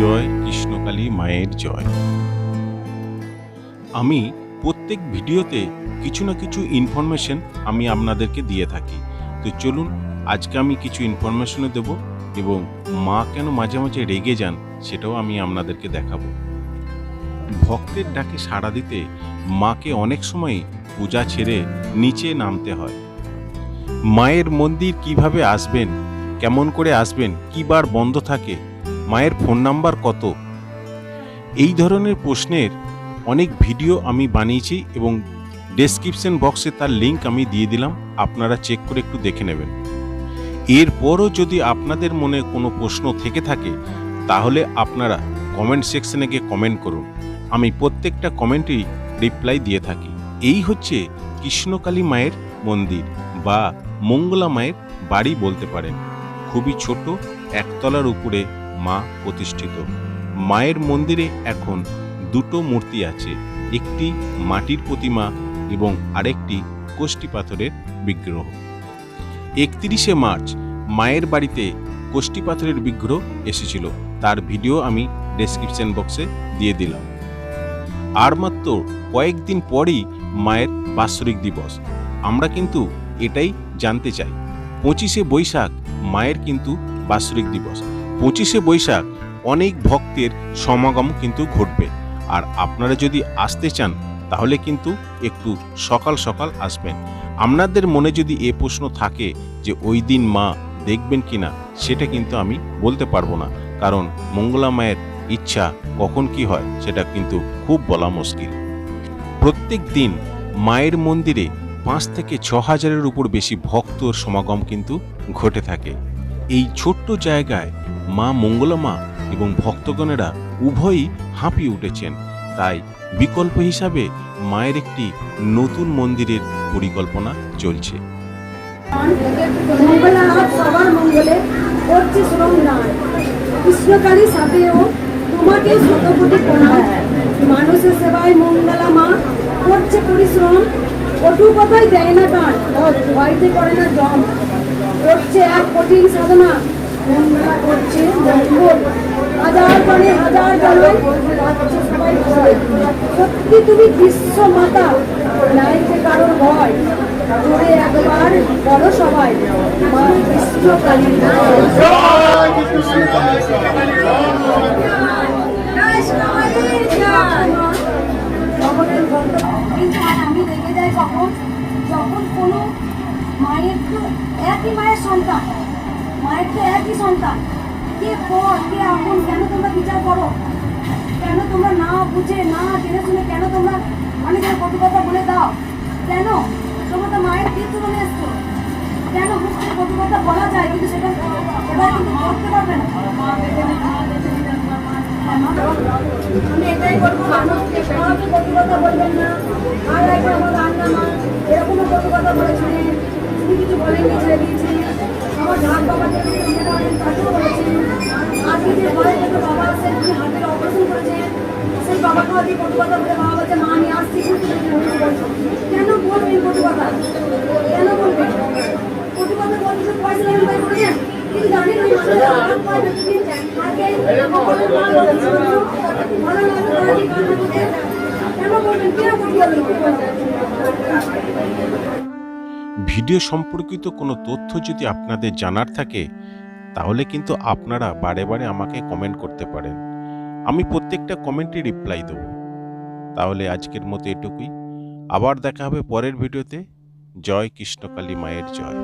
জয় কৃষ্ণকালী মায়ের জয়। আমি প্রত্যেক ভিডিওতে কিছু না কিছু ইনফরমেশন আমি আপনাদেরকে দিয়ে থাকি। তো চলুন আজকে আমি কিছু ইনফরমেশনও দেব এবং মা কেন মাঝে মাঝে রেগে যান সেটাও আমি আপনাদেরকে দেখাবো। ভক্তের ডাকে সাড়া দিতে মাকে অনেক সময় পূজা ছেড়ে নিচে নামতে হয়। মায়ের মন্দির কিভাবে আসবেন, কেমন করে আসবেন, কি বার বন্ধ থাকে, মায়ের ফোন নাম্বার কত, এই ধরনের প্রশ্নের অনেক ভিডিও আমি বানিয়েছি এবং ডেসক্রিপশন বক্সে তার লিঙ্ক আমি দিয়ে দিলাম, আপনারা চেক করে একটু দেখে নেবেন। এরপরও যদি আপনাদের মনে কোনো প্রশ্ন থেকে থাকে তাহলে আপনারা কমেন্ট সেকশনে গিয়ে কমেন্ট করুন, আমি প্রত্যেকটা কমেন্টেই রিপ্লাই দিয়ে থাকি। এই হচ্ছে কৃষ্ণকালী মায়ের মন্দির বা মঙ্গলা মায়ের বাড়ি বলতে পারেন। খুবই ছোট, একতলার উপরে মা প্রতিষ্ঠিত। মায়ের মন্দিরে এখন দুটো মূর্তি আছে, একটি মাটির প্রতিমা এবং আরেকটি কোষ্ঠী পাথরের বিগ্রহ। 31শে মার্চ মায়ের বাড়িতে কোষ্ঠী পাথরের বিগ্রহ এসেছিল, তার ভিডিও আমি ডেসক্রিপশন বক্সে দিয়ে দিলাম। আর মাত্র কয়েকদিন পরই মায়ের বাৎসরিক দিবস, আমরা কিন্তু এটাই জানতে চাই। 25শে বৈশাখ মায়ের কিন্তু বাৎসরিক দিবস। 25শে বৈশাখ অনেক ভক্তের সমাগম কিন্তু ঘটবে, আর আপনারা যদি আসতে চান তাহলে কিন্তু একটু সকাল সকাল আসবেন। আপনাদের মনে যদি এ প্রশ্ন থাকে যে ওই দিন মা দেখবেন কিনা, সেটা কিন্তু আমি বলতে পারবো না, কারণ মঙ্গলা মায়ের ইচ্ছা কখন কি হয় সেটা কিন্তু খুব বলা মুশকিল। প্রত্যেক দিন মায়ের মন্দিরে 5 থেকে 6 হাজারের উপর বেশি ভক্তর সমাগম কিন্তু ঘটে থাকে। এই ছোট্ট জায়গায় মা মঙ্গলা মা এবং ভক্তগণেরা উভয়ই হাঁপিয়ে উঠেছেন, তাই বিকল্প হিসাবে মায়ের একটি নতুন মন্দিরের পরিকল্পনা চলছে। সবার মঙ্গলে করছে শ্রম দান, কৃষ্ণকালী সাথেও তোমাকে শতকোটি প্রণাম। মানুষের সেবায় মঙ্গলা মা করছে পরিশ্রম, কটু কথাই দেয় না টান, ভয়তে করে না জম, করছে এক কঠিন সাধনা। মঙ্গলা করছে মঙ্গল, হাজার পানে হাজার জলে সবাই ভয়। সত্যি তুমি বিশ্ব মাতা, নাইতে কারোর ভয়। জোরে একবার বড় সবাই, মা কৃষ্ণকালী আমি রেখে যাই যখন কোনো মায়ের তো একই মায়ের সন্তান, মায়ের তো একই সন্তান, কে পর কে আপন, কেন তোমরা বিচার করো? কেন তোমরা না বুঝে না জেনে শুনে কেন তোমরা অনেকের কত কথা বলে দাও? কেন তোমরা তো মায়ের তীর্থ বলে এসছো? কেন মুখ থেকে কত কথা বলা যায় কিন্তু সেটা এবার কিন্তু করতে পারবে না? আমি এটাই বলবো, মানুষকে সবাইকে কত কথা বলবেন না। আর একবার আমার রান্না মা এরকমও কত কথা বলেছিলেন, তিনি কিছু বলেননি, ছেড়ে দিয়েছি। আমার ঢাক বাবার জন্য তাকেও বলেছি। আজকে যে ঘরে থেকে বাবা আসেন, তিনি হাতের অপারেশন করেছেন, সেই বাবাকে আজকে কত কথা বলে বাবা বলছে মা নিয়ে আসছি। কেন বলবেন কত কথা? কেন বলবেন কত কথা? বলতে শুধু পয়সা লেগে তাই করেছেন, কিন্তু জানেন ওই মানুষের হাত পায় না, তিনি আগে ভালো লাগে তারা কি কান্না করতে। কেন বলবেন? কেন করতে? ভিডিও সম্পর্কিত কোনো তথ্য যদি আপনাদের জানার থাকে তাহলে কিন্তু আপনারা বারে বারে আমাকে কমেন্ট করতে পারেন, আমি প্রত্যেকটা কমেন্টে রিপ্লাই দেব। তাহলে আজকের মতো এটুকুই, আবার দেখা হবে পরের ভিডিওতে। জয় কৃষ্ণকালী মায়ের জয়।